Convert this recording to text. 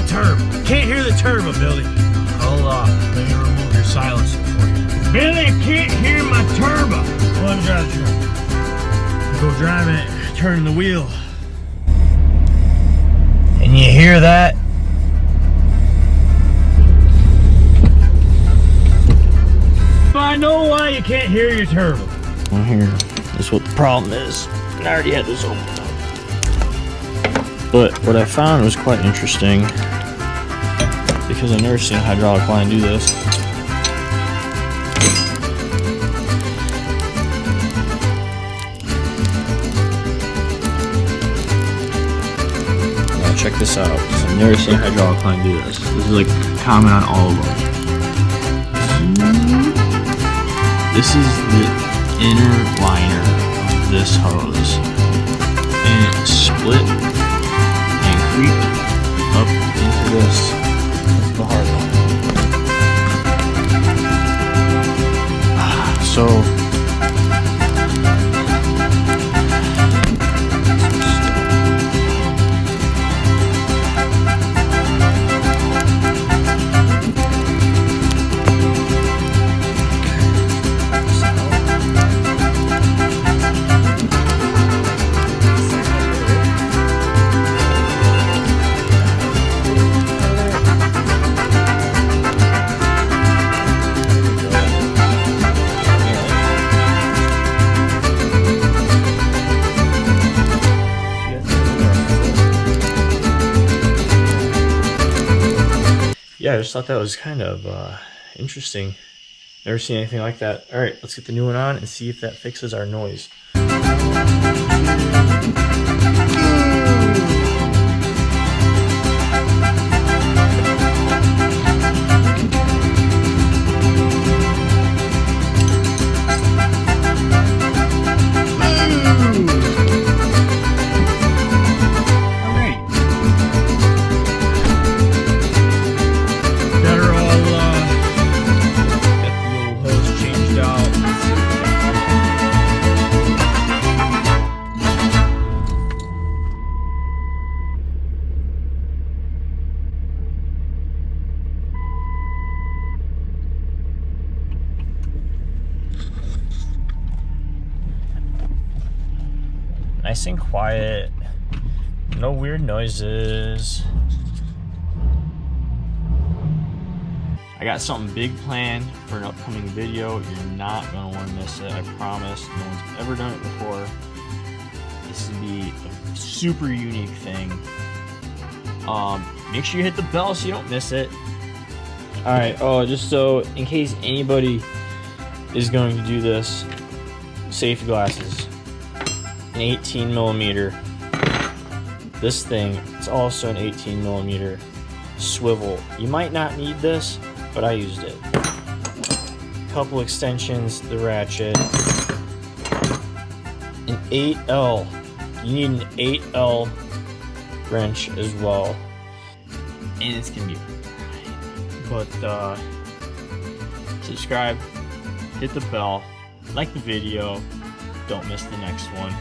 turbo. Can't hear the turbo, Billy. Hold on. Let me remove your silencer for you. Billy, I can't hear my turbo. Go on, drive the truck. Go driving it, turning the wheel. And you hear that? I know why you can't hear your turbo. Well, here is what the problem is. I already had this open up. But what I found was quite interesting, because I've never seen a hydraulic line do this. Now check this out, because I've never seen a hydraulic line do this. This is like common on all of them. This is the inner liner of this hose, and it split and creeped up into this. That's the hard one. So yeah, I just thought that was kind of interesting. Never seen anything like that. All right, let's get the new one on and see if that fixes our noise. Nice and quiet, no weird noises. I got something big planned for an upcoming video. You're not gonna want to miss it, I promise. No one's ever done it before. This will be a super unique thing. Make sure you hit the bell so you don't miss it. Alright, just so in case anybody is going to do this, safety glasses. An 18mm. This thing, it's also an 18mm swivel. You might not need this, but I used it. Couple extensions, the ratchet. An 8L. You need an 8L wrench as well. And it's gonna be but subscribe, hit the bell, like the video, don't miss the next one.